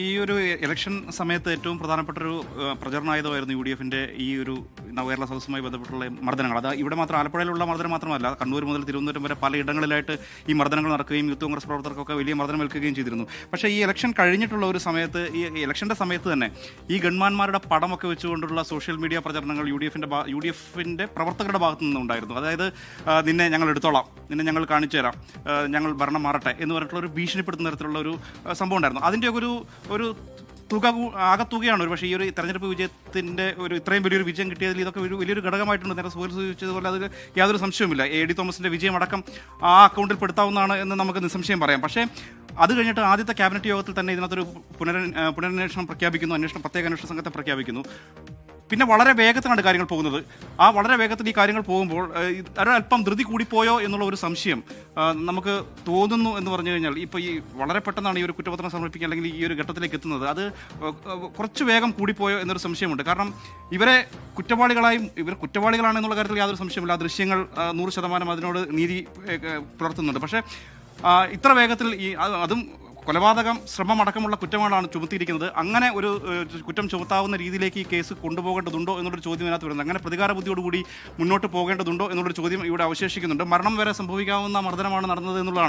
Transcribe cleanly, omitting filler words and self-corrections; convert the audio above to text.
ഈ ഒരു ഇലക്ഷൻ സമയത്ത് ഏറ്റവും പ്രധാനപ്പെട്ട ഒരു പ്രചരണായുധമായിരുന്നു UDF-ന്റെ ഈ ഒരു നവകേരള സദസ്സുമായി ബന്ധപ്പെട്ടുള്ള മർദ്ദനങ്ങൾ. അത് ഇവിടെ മാത്രം ആലപ്പുഴയിലുള്ള മർദ്ദനം മാത്രമല്ല, കണ്ണൂർ മുതൽ തിരുവനന്തപുരം വരെ പലയിടങ്ങളിലായിട്ട് ഈ മർദ്ദനങ്ങൾ നടക്കുകയും യൂത്ത് കോൺഗ്രസ് പ്രവർത്തകർക്കൊക്കെ വലിയ മർദ്ദനം ഏൽക്കുകയും ചെയ്തിരുന്നു. പക്ഷേ ഈ ഇലക്ഷൻ കഴിഞ്ഞിട്ടുള്ള ഒരു സമയത്ത്, ഈ ഇലക്ഷൻ്റെ സമയത്ത് തന്നെ ഈ ഗൺമാന്മാരുടെ പടമൊക്കെ വെച്ചുകൊണ്ടുള്ള സോഷ്യൽ മീഡിയ പ്രചരണങ്ങൾ UDF-ന്റെ പ്രവർത്തകരുടെ ഭാഗത്തു നിന്നുണ്ടായിരുന്നു. അതായത് നിന്നെ ഞങ്ങൾ എടുത്തോളാം, നിന്നെ ഞങ്ങൾ കാണിച്ചു തരാം, ഞങ്ങൾ ഭരണം മാറട്ടെ എന്ന് പറഞ്ഞിട്ടുള്ള ഒരു ഭീഷണിപ്പെടുത്തുന്ന തരത്തിലുള്ള ഒരു സംഭവം ഉണ്ടായിരുന്നു. അതിൻ്റെ ഒരു തുക ആകത്തുകയാണ് ഒരു പക്ഷേ ഈ ഒരു തെരഞ്ഞെടുപ്പ് വിജയത്തിൻ്റെ ഇത്രയും വലിയൊരു വിജയം കിട്ടിയതിൽ ഇതൊക്കെ വലിയൊരു ഘടകമായിട്ടുണ്ട്. നേരെ സൂചിപ്പിച്ചതുപോലെ അതിൽ യാതൊരു സംശയവുമില്ല. AD തോമസിൻ്റെ വിജയം അടക്കം ആ അക്കൗണ്ടിൽ പെടുത്താവുന്നതാണ് എന്ന് നമുക്ക് നിസ്സംശയം പറയാം. പക്ഷേ അത് കഴിഞ്ഞിട്ട് ആദ്യത്തെ ക്യാബിനറ്റ് യോഗത്തിൽ തന്നെ ഇതിനകത്തൊരു പുനരന്വേഷണം പ്രഖ്യാപിക്കുന്നു, പ്രത്യേക അന്വേഷണ സംഘത്തെ പ്രഖ്യാപിക്കുന്നു. പിന്നെ വളരെ വേഗത്തിലാണ് കാര്യങ്ങൾ പോകുന്നത്. ആ വളരെ വേഗത്തിൽ ഈ കാര്യങ്ങൾ പോകുമ്പോൾ ഒരല്പം ധൃതി കൂടിപ്പോയോ എന്നുള്ള ഒരു സംശയം നമുക്ക് തോന്നുന്നു എന്ന് പറഞ്ഞു കഴിഞ്ഞാൽ, ഇപ്പോൾ ഈ വളരെ പെട്ടെന്നാണ് ഈ ഒരു കുറ്റപത്രം സമർപ്പിക്കുക അല്ലെങ്കിൽ ഈ ഒരു ഘട്ടത്തിലേക്ക് എത്തുന്നത്. അത് കുറച്ച് വേഗം കൂടിപ്പോയോ എന്നൊരു സംശയമുണ്ട്. കാരണം ഇവർ കുറ്റവാളികളാണ് എന്നുള്ള കാര്യത്തിൽ യാതൊരു സംശയമില്ല. ആ ദൃശ്യങ്ങൾ 100% അതിനോട് നീതി പുലർത്തുന്നുണ്ട്. പക്ഷേ ഇത്ര വേഗത്തിൽ അതും കൊലപാതകം, ശ്രമം അടക്കമുള്ള കുറ്റങ്ങളാണ് ചുമത്തിയിരിക്കുന്നത്. അങ്ങനെ ഒരു കുറ്റം ചുമത്താവുന്ന രീതിയിലേക്ക് ഈ കേസ് കൊണ്ടുപോകേണ്ടതുണ്ടോ എന്നുള്ളൊരു ചോദ്യം ഇതിനകത്ത് വരുന്നത്. അങ്ങനെ പ്രതികാര ബുദ്ധിയോടുകൂടി മുന്നോട്ട് പോകേണ്ടതുണ്ടോ എന്നുള്ളൊരു ചോദ്യം ഇവിടെ അവശേഷിക്കുന്നുണ്ട്. മരണം വരെ സംഭവിക്കാവുന്ന മർദ്ദനമാണ് നടന്നത് എന്നുള്ളതാണ്